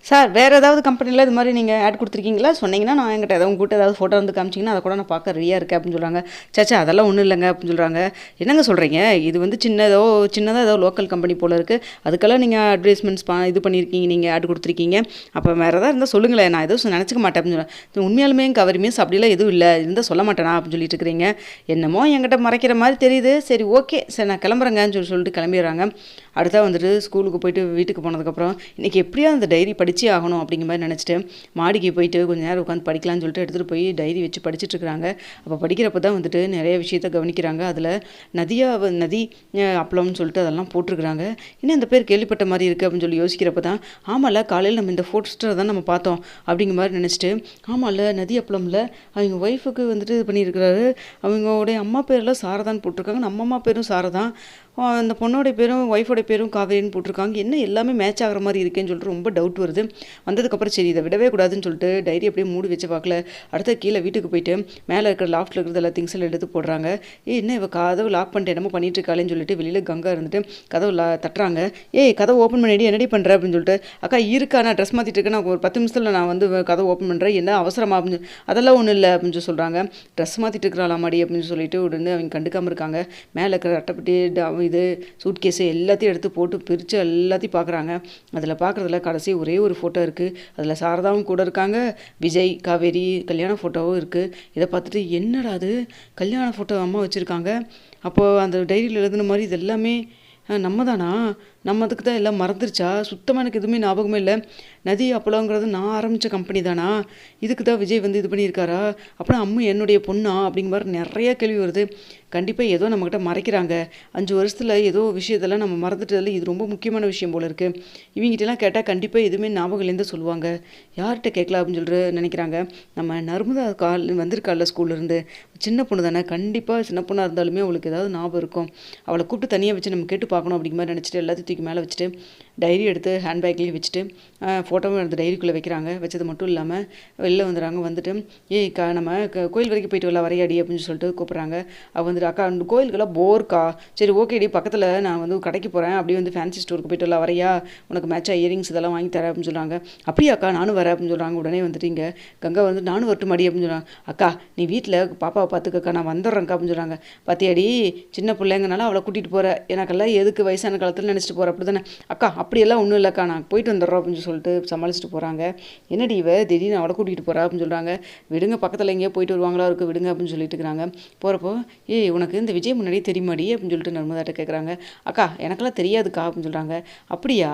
Sir வேறு ஏதாவது கம்பெனியில் இது மாதிரி நீங்கள் ஆட் கொடுத்துருக்கீங்களா? சொன்னீங்கன்னா நான் என்கிட்ட ஏதாவது உங்ககிட்ட ஏதாவது ஃபோட்டோ வந்து காமிச்சிங்கன்னா அதை கூட நான் பார்க்க ரெடியாக இருக்கேன் அப்படின்னு சொல்கிறாங்க. சேச்சா அதெல்லாம் ஒன்றும் இல்லைங்க அப்படின்னு சொல்கிறாங்க. என்னங்க சொல்கிறீங்க? இது வந்து சின்னதாக ஏதோ லோக்கல் கம்பெனி போல் இருக்குது. அதுக்கெல்லாம் நீங்கள் அட்வர்டைஸ்மெண்ட்ஸ் இது பண்ணியிருக்கீங்க, நீங்கள் ஆட் கொடுத்துருக்கீங்க. அப்போ வேறு ஏதாவது இருந்தால் சொல்லுங்களேன், நான் எதுவும் நினச்சிக்க மாட்டேன் அப்படின்னு சொல்கிறேன். உண்மையாலுமே கவரி மீன்ஸ் அப்படிலாம் எதுவும் இல்லை, இருந்தால் சொல்ல மாட்டேனா அப்படின்னு சொல்லிட்டு இருக்கிறீங்க. என்னமோ என்கிட்ட மறைக்கிற மாதிரி தெரியுது. சரி ஓகே, சரி நான் கிளம்புறேங்கன்னு சொல்லிட்டு கிளம்பிடுறாங்க. அடுத்தா வந்துட்டு ஸ்கூலுக்கு போயிட்டு வீட்டுக்கு போனதுக்கப்புறம் இன்றைக்கி எப்படியா அந்த டைரி படிச்சே ஆகணும் அப்படிங்கிற மாதிரி நினச்சிட்டு மாடிக்கு போயிட்டு கொஞ்சம் நேரம் உட்காந்து படிக்கலாம்னு சொல்லிட்டு எடுத்துகிட்டு போய் டைரி வச்சு படிச்சுட்டு இருக்கிறாங்க. அப்போ படிக்கிறப்ப தான் வந்துட்டு நிறைய விஷயத்த கவனிக்கிறாங்க. அதில் நதி அப்பளம்னு சொல்லிட்டு அதெல்லாம் போட்டிருக்கிறாங்க. இன்னும் இந்த பேர் கேள்விப்பட்ட மாதிரி இருக்குது அப்படின்னு சொல்லி யோசிக்கிறப்ப தான் ஆமாம்ல, காலையில் நம்ம இந்த போஸ்டரை தான் நம்ம பார்த்தோம் அப்படிங்கிற மாதிரி நினச்சிட்டு, ஆமாம்ல நதி அப்பளம்ல அவங்க ஒய்ஃபுக்கு வந்துட்டு இது பண்ணியிருக்கிறாரு. அவங்களுடைய அம்மா பேரெல்லாம் சாரதான்னு போட்டிருக்காங்க, நம்ம அம்மா பேரும் சாரதான், அந்த பொண்ணோடைய பேரும் ஒய்ஃபோடைய பேரும் காவேரின்னு போட்டிருக்காங்க. என்ன எல்லாமே மேட்ச் ஆகிற மாதிரி இருக்கேன்னு சொல்லிட்டு ரொம்ப டவுட் வருது. வந்ததுக்கப்புறம் சரி இதை விடவே கூடாதுன்னு சொல்லிட்டு டைரி அப்படியே மூடி வச்சு பார்க்கல. அடுத்த கீழே வீட்டுக்கு போயிட்டு மேலே இருக்கிற லாஃப்ட்டில் இருக்கிறது எல்லா திங்ஸில் எடுத்து போடுறாங்க. என்ன இவ கதவு லாக் பண்ணிட்டு என்னமோ பண்ணிட்டு இருக்காளேன்னு சொல்லிட்டு வெளியில் கங்கா இருந்துட்டு கதவு தட்டுறாங்க. கதவு ஓப்பன் பண்ணிட்டு என்னடி பண்ணுற அப்படின்னு சொல்லிட்டு, அக்கா இருக்கா நான் ட்ரெஸ் மாற்றிட்டு இருக்கேன், நான் ஒரு 10 நிமிஷத்தில் நான் வந்து கதவு ஓப்பன் பண்ணுறேன், என்ன அவசரமா அப்படின்னு. அதெல்லாம் ஒன்றும் இல்லை அப்படின்னு சொல்லி சொல்கிறாங்க. ட்ரெஸ் மாற்றிட்டு இருக்கிறாளாமாடி அப்படின்னு சொல்லிட்டு உடனே அவங்க கண்டுக்காமல் இருக்காங்க. மேலே இருக்கிற அட்டைப்பட்டி இது சூட்கேஸு எல்லாத்தையும் எடுத்து போட்டு பிரித்து எல்லாத்தையும் பார்க்குறாங்க. அதில் பார்க்குறதுல கடைசி ஒரே ஒரு ஃபோட்டோ இருக்குது. அதில் சாரதாவும் கூட இருக்காங்க, விஜய் காவேரி கல்யாண ஃபோட்டோவும் இருக்குது. இதை பார்த்துட்டு என்னடா அது கல்யாண ஃபோட்டோ அம்மா வச்சுருக்காங்க, அப்போது அந்த டைரியில் எழுதுன மாதிரி இது எல்லாமே நம்ம தானா, நம்ம அதுக்கு தான் எல்லாம் மறந்துருச்சா, சுத்தமாக எனக்கு எதுவுமே ஞாபகமே இல்லை. நதி அப்பளங்கிறது நான் ஆரம்பித்த கம்பெனி தானா, இதுக்கு தான் விஜய் வந்து இது பண்ணியிருக்காரா, அப்புறம் அம்மு என்னுடைய பொண்ணா அப்படிங்கிற மாதிரி நிறைய கேள்வி வருது. கண்டிப்பாக ஏதோ நம்மக்கிட்ட மறைக்கிறாங்க. 5 வருஷத்தில் ஏதோ விஷயத்தெல்லாம் நம்ம மறந்துட்டதில் இது ரொம்ப முக்கியமான விஷயம் போல் இருக்குது. இவங்ககிட்டலாம் கேட்டால் கண்டிப்பாக எதுவுமே ஞாபகம்லேருந்து சொல்லுவாங்க, யார்கிட்ட கேட்கலாம் அப்படின்னு சொல்லிட்டு நினைக்கிறாங்க. நம்ம நர்மதா வந்திருக்காள் ஸ்கூல்லேருந்து, சின்ன பொண்ணு தானே, கண்டிப்பாக சின்ன பொண்ணாக இருந்தாலுமே அவளுக்கு ஏதாவது ஞாபகம் இருக்கும், அவளை கூப்பிட்டு தனியாக வச்சு நம்ம கேட்டு பார்க்கணும் அப்படிங்கிற மாதிரி நினச்சிட்டு எல்லாத்தையும் தூக்கி மேலே வச்சுட்டு டைரி எடுத்து ஹேண்ட்பேக்லேயும் வச்சுட்டு ஃபோட்டோவும் எடுத்து டைரிக்குள்ளே வைக்கிறாங்க. வச்சது மட்டும் இல்லாமல் வெளில வந்துடுறாங்க. வந்துட்டு நம்ம கோயில் வரைக்கும் போயிட்டு வரல வரையாடி அப்படின்னு சொல்லிட்டு கூப்பிட்றாங்க. அவள் வந்துட்டு அக்கா அந்த கோயிலுக்கெல்லாம் போர்க்கா, சரி ஓகேடி பக்கத்தில் நான் வந்து கடைக்கு போகிறேன், அப்படியே வந்து ஃபேன்சி ஸ்டோருக்கு போயிட்டு வரலாம் வரையா, உனக்கு மேட்சாக இயரிங்ஸ் இதெல்லாம் வாங்கி தரேன் அப்படின்னு சொல்கிறாங்க. அப்படியே அக்கா நானும் வரேன் அப்படின்னு சொல்கிறாங்க. உடனே வந்துட்டு இங்கே கங்கா வந்து நானும் வரட்டும் மாடி அப்படின்னு சொல்கிறாங்க. அக்கா நீ வீட்டில் பாப்பாவை பார்த்துக்கக்கா, நான் வந்துடுறேன்க்கா அப்படின்னு சொல்கிறாங்க. பார்த்தியாடி சின்ன பிள்ளைங்கனால அவளை கூட்டிகிட்டு போகிற, எனக்கெல்லாம் எதுக்கு வயசான காலத்தில் நினச்சிட்டு போகிற அப்படி தானே. அக்கா அப்படியெல்லாம் ஒன்றும் இல்லைக்கா, நான் போயிட்டு வந்துடுறோம் அப்படின்னு சொல்லிட்டு சமாளிச்சுட்டு போகிறாங்க. என்னடி இவ திடீர்னு அவளை கூட்டிகிட்டு போகிறா அப்படின்னு சொல்கிறாங்க. விடுங்க பக்கத்தில் எங்கேயோ போயிட்டு வருவாங்களா இருக்குது, விடுங்க அப்படின்னு சொல்லிட்டு இருக்கிறாங்க. போகிறப்போ உனக்கு இந்த விஜய் முன்னாடியே தெரியுமாடி அப்படின்னு சொல்லிட்டு நர்மதாட்ட கேட்குறாங்க. அக்கா எனக்கெல்லாம் தெரியாதுக்கா அப்படின்னு சொல்கிறாங்க. அப்படியா,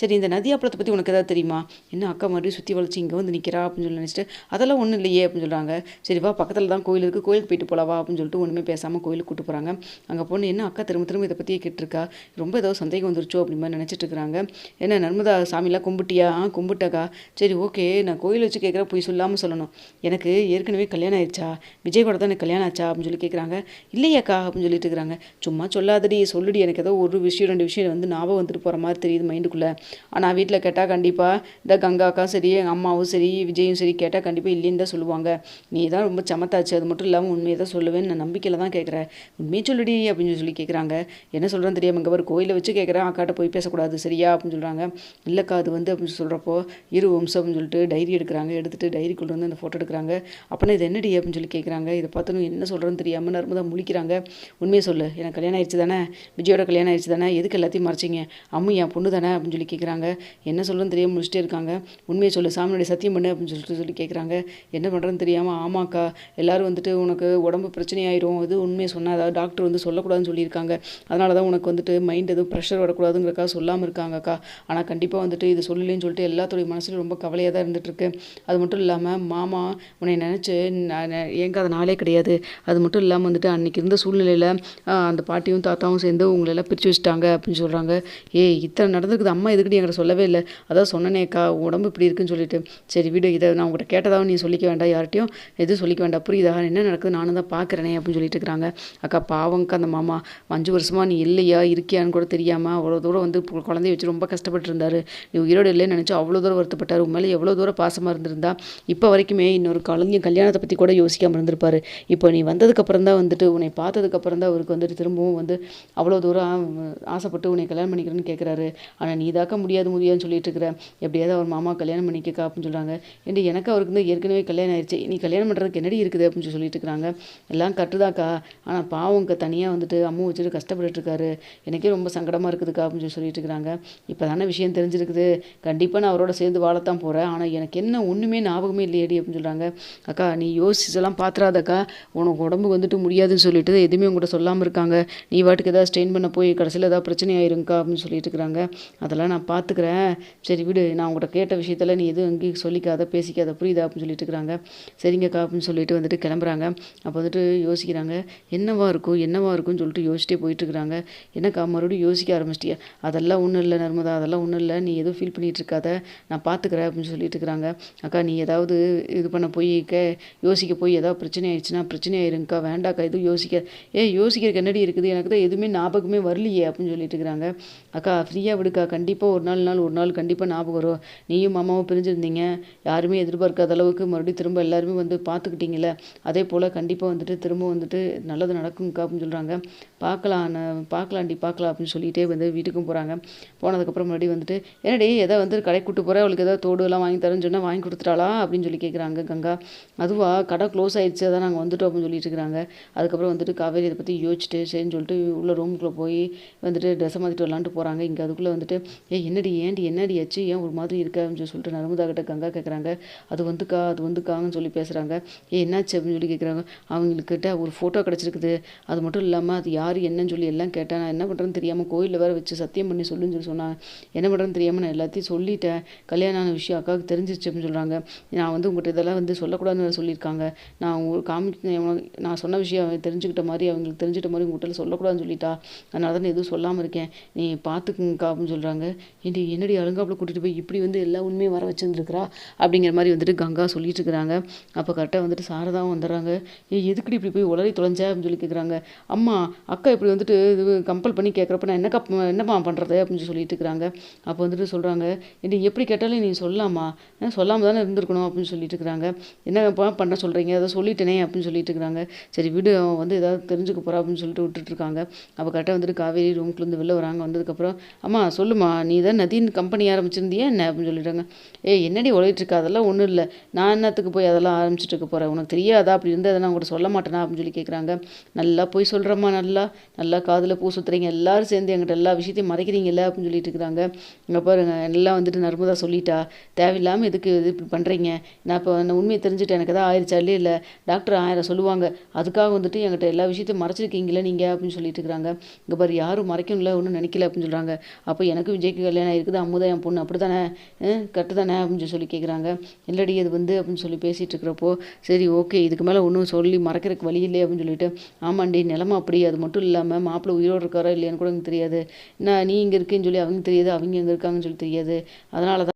சரி இந்த நதி அப்பளத்தை பற்றி உனக்கு ஏதாவது தெரியுமா, என்ன அக்கா மறுபடியும் சுற்றி வளைச்சி இங்கே வந்து நிற்கிறா அப்படின்னு சொல்லி நினச்சிட்டு, அதெல்லாம் ஒன்றும் இல்லையே அப்படின்னு சொல்கிறாங்க. சரி வா பக்கத்தில் தான் கோயில் இருக்குது, கோயிலுக்கு போயிட்டு போகலாவா அப்படின்னு சொல்லிட்டு ஒன்றுமே பேசாமல் கோயிலுக்கு கூப்பிட்டு போகிறாங்க. அங்கே பொண்ணு என்ன அக்கா திரும்ப திரும்ப இதை பற்றியே கேட்டிருக்கா, ரொம்ப ஏதோ சந்தேகம் வந்துருச்சோ அப்படி மாதிரி நினச்சிட்டு இருக்கிறாங்க. என்ன நர்மதா சாமிலாம் கும்பிட்டியா? கும்பிட்டாக்கா. சரி ஓகே, நான் கோயில் வச்சு கேட்குறேன், போய் சொல்லாமல் சொல்லணும், எனக்கு ஏற்கனவே கல்யாணம் ஆயிடுச்சா, விஜய் கூட தான் எனக்கு கல்யாணம் ஆச்சா அப்படின்னு சொல்லி கேட்குறாங்க. இல்லையாக்கா அப்படின்னு சொல்லிட்டு இருக்கிறாங்க. சும்மா சொல்லாதடி சொல்லுடி, எனக்கு ஏதோ ஒரு விஷயம் 2 விஷயம் வந்து ஞாபகம் வந்துட்டு போகிற மாதிரி தெரியுது மைண்டுக்குள்ளே. ஆனால் வீட்டில் கேட்டால் கண்டிப்பாக இந்த கங்காக்கா சரி எங்கள் அம்மாவும் சரி விஜயும் சரி கேட்டால் கண்டிப்பாக இல்லைன்னு தான் சொல்லுவாங்க. நீ தான் ரொம்ப சமத்தாச்சு, அது மட்டும் இல்லாமல் உண்மையை தான் சொல்லுவேன்னு நான் நம்பிக்கையில் தான் கேட்குறேன், உண்மையை சொல்லுடி அப்படின்னு சொல்லி கேட்குறாங்க. என்ன சொல்கிறேன்னு தெரியாமல் இங்கே ஒரு கோயிலை வச்சு கேட்குறேன், அக்காட்ட போய் பேசக்கூடாது சரியா அப்படின்னு சொல்கிறாங்க. இல்லைக்கா அது வந்து அப்படின்னு சொல்கிறப்போ இரு வம்சம் அப்படின்னு சொல்லிட்டு டைரி எடுக்கிறாங்க. எடுத்துகிட்டு டைரிக்குள்ளே வந்து அந்த ஃபோட்டோ எடுக்கிறாங்க. அப்படின்னா இது என்னடி அப்படின்னு சொல்லி கேட்குறாங்க. இதை பார்த்து என்ன சொல்கிறேன்னு தெரியாமல் நர்மதா முழிக்கிறாங்க. உண்மையை சொல்லு, எனக்கு கல்யாணம் ஆயிடுச்சு தானே, விஜயோட கல்யாணம் ஆயிடுச்சு தானே, எதுக்கு எல்லாத்தையும் மறைச்சிங்க, அம்மு என் பொண்ணு தானே அப்படின்னு சொல்லி கேட்குறாங்க. என்ன சொல்கிறேன்னு தெரியாமல் முடிச்சுட்டே இருக்காங்க. உண்மையை சொல்லு சாமியோடைய சத்தியம் பண்ணு அப்படின்னு சொல்லி கேட்குறாங்க. என்ன பண்ணுறேன்னு தெரியாமல் ஆமாக்கா எல்லோரும் வந்துட்டு உனக்கு உடம்பு பிரச்சனையாயிரும், இது உண்மையை சொன்னால் அதாவது டாக்டர் வந்து சொல்லக்கூடாதுன்னு சொல்லியிருக்காங்க, அதனால தான் உனக்கு வந்துட்டு மைண்ட் எதுவும் ப்ரெஷர் வரக்கூடாதுங்கிறக்கா சொல்லாமல் இருக்காங்கக்கா. ஆனால் கண்டிப்பாக வந்துட்டு இது சொல்லலேன்னு சொல்லிட்டு எல்லாத்தோடைய மனசுலையும் ரொம்ப கவலையாக தான் இருந்துகிட்ருக்கு. அது மட்டும் இல்லாமல் மாமா உன்னை நினச்சி ஏங்காத நாளே கிடையாது. அது மட்டும் இல்லாமல் வந்துட்டு அன்றைக்கி இருந்த சூழ்நிலையில் அந்த பாட்டியும் தாத்தாவும் சேர்ந்து உங்களெல்லாம் பிரித்து வச்சுட்டாங்க அப்படின்னு சொல்கிறாங்க. இத்தனை நடந்துருக்குது, அம்மா எதுக்கிட்டு என்கிட்ட சொல்லவே இல்லை, அதான் சொன்னனேக்கா உடம்பு இப்படி இருக்குன்னு சொல்லிட்டு. சரி விடு, இதை நான் உங்கள்கிட்ட கேட்டதாகவும் நீ சொல்லிக்க வேண்டாம், யார்ட்டையும் எதுவும் சொல்லிக்க வேண்டாம், புரியுதா, என்ன நடக்குது நானும் தான் பார்க்குறேனே அப்படின்னு சொல்லிட்டு இருக்கிறாங்க. அக்கா பாவங்கக்கா அந்த மாமா 5 வருஷமாக நீ இல்லையா இருக்கியான்னு கூட தெரியாமல் அவ்வளோ தூரம் வந்து குழந்தைய வச்சு ரொம்ப கஷ்டப்பட்டுருந்தாரு. நீ உயிரோடு இல்லைன்னு நினச்சி அவ்வளோ தூரம் வருத்தப்பட்டார். உன் மேலே எவ்வளோ தூரம் பாசமாக இருந்திருந்தா இப்போ வரைக்குமே இன்னொரு கல்யாணத்தை பற்றி கூட யோசிக்காமல் இருந்திருப்பாரு. இப்போ நீ வந்ததுக்கப்புறம் தான் வந்துட்டு உன்னை பார்த்ததுக்கப்புறம் தான் அவருக்கு வந்துட்டு திரும்பவும் வந்து அவ்வளோ தூரம் ஆசைப்பட்டு உன்னை கல்யாணம் பண்ணிக்கிறேன்னு கேட்குறாரு. ஆனால் நீ தாக்க முடியாதுன்னு சொல்லிட்டு இருக்கிற. எப்படியாவது அவர் மாமா கல்யாணம் பண்ணிக்கா அப்படின்னு சொல்கிறாங்க. ஏன்டி எனக்கு அவருக்கு வந்து ஏற்கனவே கல்யாணம் ஆயிடுச்சு, நீ கல்யாணம் பண்ணுறதுக்கு என்னடி இருக்குது அப்படின்னு சொல்லிட்டு இருக்கிறாங்க. எல்லாம் கட்டுதாக்கா, ஆனால் பாவங்க தனியாக வந்துட்டு அம்மா வச்சுட்டு கஷ்டப்பட்டுட்டு இருக்காரு. எனக்கே ரொம்ப சங்கடமாக இருக்குதுக்கா அப்படின்னு சொல்லிட்டு இருக்கிறாங்க. இப்போ தானே விஷயம் தெரிஞ்சிருக்குது, கண்டிப்பாக நான் அவரோட சேர்ந்து வாழத்தான் போகிறேன். ஆனால் எனக்கு என்ன ஒன்றுமே ஞாபகமே இல்லையடி அப்படின்னு சொல்கிறாங்க. அக்கா நீ யோசிச்செல்லாம் பார்த்துறாதக்கா, உனக்கு உடம்பு வந்துட்டு முடியாதுன்னு சொல்லிட்டு எதுவுமே உங்கள்கிட்ட சொல்லாமல் இருக்காங்க. நீ வாட்டுக்கு ஏதாவது ஸ்ட்ரெயின் பண்ண போய் கடைசியில் ஏதாவது பிரச்சனை ஆயிருங்கக்கா அப்படின்னு சொல்லிட்டு இருக்கிறாங்க. அதெல்லாம் நான் பார்த்துக்கிறேன், சரி விடு, நான் உங்கள்கிட்ட கேட்ட விஷயத்தில் நீ எதுவும் எங்கேயும் சொல்லிக்காத பேசிக்காத, புரியுதா அப்படின்னு சொல்லிட்டு இருக்கிறாங்க. சரிங்கக்கா அப்படின்னு சொல்லிட்டு வந்துட்டு கிளம்புறாங்க. அப்போ வந்துட்டு யோசிக்கிறாங்க, என்னவா இருக்கும்னு சொல்லிட்டு யோசிச்சிட்டே போயிட்டுருக்குறாங்க. என்னக்கா மறுபடியும் யோசிக்க ஆரம்பிச்சிட்டியா? அதெல்லாம் ஒன்றும் இல்லை நர்மதா, அதெல்லாம் ஒன்றும் இல்லை, நீ எதுவும் ஃபீல் பண்ணிகிட்டு இருக்காத, நான் பார்த்துக்கிறேன் அப்படின்னு சொல்லிட்டு இருக்கிறாங்க. அக்கா நீ ஏதாவது இது பண்ண போய் யோசிக்க போய் ஏதாவது பிரச்சனை ஆயிடுச்சுன்னா பிரச்சனை ஆயிருங்கக்கா, வேண்டாக்கா எதுவும் யோசிக்கிறதுக்கு என்னடி இருக்குது, எனக்கு தான் எதுவுமே ஞாபகமே வரலையே அப்படின்னு சொல்லிட்டு இருக்கிறாங்க. அக்கா ஃப்ரீயாக விடுக்கா, கண்டிப்பாக ஒரு நாள் கண்டிப்பாக ஞாபகம் வரும். நீயும் மாமாவும் பிரிஞ்சிருந்தீங்க, யாருமே எதிர்பார்க்காத அளவுக்கு மறுபடியும் திரும்ப எல்லாருமே வந்து பார்த்துக்கிட்டீங்களே, அதே போல் கண்டிப்பாக வந்துட்டு திரும்ப வந்துட்டு நல்லது நடக்கும்க்கா அப்படின்னு சொல்கிறாங்க. பார்க்கலாண்டி அப்படின்னு சொல்லிகிட்டே வந்து வீட்டுக்கும் போகிறாங்க. போனதுக்கப்புறம் மறுபடியும் வந்துட்டு என்னடி எதாவது வந்து கடை கூட்டு போகிறேன், அவளுக்கு ஏதாவது தோடு எல்லாம் வாங்கி தரேன்னு சொன்னால் வாங்கி கொடுத்துட்டாளா அப்படின்னு சொல்லி கேட்குறாங்க கங்கா. அதுவா, கடை க்ளோஸ் ஆயிடுச்சு, அதான் நாங்கள் வந்துட்டோம் அப்படின்னு சொல்லிட்டு இருக்கிறாங்க. அதுக்கப்புறம் வந்துட்டு காவேரி இதை பற்றி யோசிச்சுட்டு சரின்னு சொல்லிட்டு உள்ள ரூமுக்குள்ளே போய் வந்துட்டு ட்ரெஸ்ஸை மாற்றிட்டு வரலான்ட்டு போகிறாங்க. இங்கே அதுக்குள்ளே வந்துட்டு என்னடி ஆச்சு, ஏன் ஒரு மாதிரி இருக்கா அப்படின்னு சொல்லிட்டு நர்மதா கிட்ட கங்கா கேட்குறாங்க. அது வந்துக்காங்கன்னு சொல்லி பேசுகிறாங்க. என்னாச்சு அப்படின்னு சொல்லி கேட்குறாங்க. அவங்கக்கிட்ட ஒரு ஃபோட்டோ கிடச்சிருக்குது, அது மட்டும் இல்லாமல் அது யார் என்னன்னு சொல்லி எல்லாம் கேட்டேன். நான் என்ன பண்ணுறேன்னு தெரியாமல் கோயிலில் வேறு வச்சு சத்தியம் பண்ணி சொல்லுன்னு சொல்லி சொன்னாங்க. என்ன பண்ணுறேன்னு தெரியாமல் நான் எல்லாத்தையும் சொல்லிட்டேன், கல்யாணம் ஆன விஷயம் அக்காவுக்கு தெரிஞ்சிருச்சு அப்படின்னு சொல்கிறாங்க. நான் வந்து உங்கள்கிட்ட இதெல்லாம் வந்து சொல்லக்கூடாதுன்னு சொல்லியிருக்காங்க. நான் சொன்ன விஷயம் தெரிஞ்சுக்கிட்ட மாதிரி அவங்களுக்கு தெரிஞ்சிட்ட மாதிரி உங்கள்கிட்ட சொல்லக்கூடாதுன்னு சொல்லிட்டா, அதனால தான் எதுவும் சொல்லாமல் இருக்கேன், நீ பார்த்துக்குங்கக்கா அப்படின்னு சொல்கிறாங்க. என்னடி அழுங்காப்பில் கூட்டிகிட்டு போய் இப்படி வந்து எல்லா உண்மையும் வர வச்சுருந்துருக்குறா அப்படிங்கிற மாதிரி வந்துட்டு கங்கா சொல்லிட்டு இருக்கிறாங்க. அப்போ கரெக்டாக வந்துட்டு சாரதாவும் வந்துடுறாங்க. எதுக்குடி இப்படி போய் உளறி தொலைஞ்ச அப்படின்னு சொல்லி கேட்குறாங்க. அம்மா அக்கா இப்படி வந்துட்டு இது கம்பல் பண்ணி கேட்குறப்ப நான் என்னப்பா பண்ணுறது அப்படின்னு சொல்லிட்டு இருக்கிறாங்க. அப்போ வந்துட்டு சொல்கிறாங்க, எப்படி கேட்டாலும் நீ சொல்லாமல் தானே இருந்திருக்கணும் அப்படின்னு சொல்லிட்டு இருக்கிறாங்க. என்னப்பா பண்ண சொல்கிறீங்க, அதை சொல்லிட்டேனே அப்படின்னு சொல்லிட்டு இருக்கிறாங்க. சரி விடு, அவன் வந்து ஏதாவது தெரிஞ்சுக்க போகிறா அப்படின்னு சொல்லிட்டு விட்டுட்டுருக்காங்க. அப்போ கரெக்டாக வந்துட்டு காவேரி ரூம்குள்ளேருந்து வெளில வராங்க. வந்ததுக்கப்புறம் அம்மா சொல்லுமா, நீ தான் நதின் கம்பெனி ஆரம்பிச்சிருந்தியா என்ன அப்படின்னு சொல்லிட்டாங்க. என்னடி உழையிட்ருக்கா, அதெல்லாம் ஒன்றும் இல்லை, நான் என்னத்துக்கு போய் அதெல்லாம் ஆரம்பிச்சுட்டு இருக்க போகிறேன், உனக்கு தெரியாதா, அப்படி இருந்து அதை நான் உங்கள்கிட்ட சொல்ல மாட்டேனா அப்படின்னு சொல்லி கேட்குறாங்க. நல்லா போய் சொல்கிறேம்மா, நல்லா காதில் பூ சுற்றுறீங்க, எல்லோரும் சேர்ந்து என்கிட்ட எல்லா விஷயத்தையும் மறைக்கிறீங்கல்ல அப்படின்னு சொல்லிட்டு இருக்கிறாங்க. இங்கே பாருங்க, எல்லாம் வந்துட்டு நர்மதா சொல்லிட்டா, தேவையில்லாமல் எதுக்கு இது இப்படி பண்ணுறீங்க, நான் இப்போ உண்மையை தெரிஞ்சுட்டு எனக்கு எதாவது ஆயிடுச்சா, இல்லை டாக்டர் 1000 சொல்லுவாங்க, அதுக்காக வந்துட்டு என்கிட்ட எல்லா விஷயத்தையும் மறைச்சிருக்கீங்களே நீங்கள் அப்படின்னு சொல்லிட்டு இருக்கிறாங்க. இங்கே பாரு, யாரும் மறைக்கணும்ல, ஒன்றும் நினைக்கல அப்படின்னு சொல்கிறாங்க. அப்போ எனக்கு விஜய்க்கு கல்யாணம் இருக்குது, அம்முதான் என் பொண்ணு, அப்படி தானே, கட்டு தானே அப்படின்னு சொல்லி கேட்குறாங்க. இல்லடி அது வந்து அப்படின்னு சொல்லி பேசிகிட்டு இருக்கிறப்போ, சரி ஓகே, இதுக்கு மேலே ஒன்றும் சொல்லி மறைக்கிறதுக்கு வழி இல்லையே அப்படின்னு சொல்லிட்டு, ஆமாண்டி நிலமை அப்படி, அது மட்டும் இல்லாமல் மாப்பிள்ளை உயிரோடு இருக்காரா இல்லையான்னு கூட எனக்கு தெரியாது, நீ இங்கே இருக்கேன்னு சொல்லி அவங்க தெரியாது, அவங்க எங்கே இருக்காங்கன்னு சொல்லி தெரியாது, அதனால தான்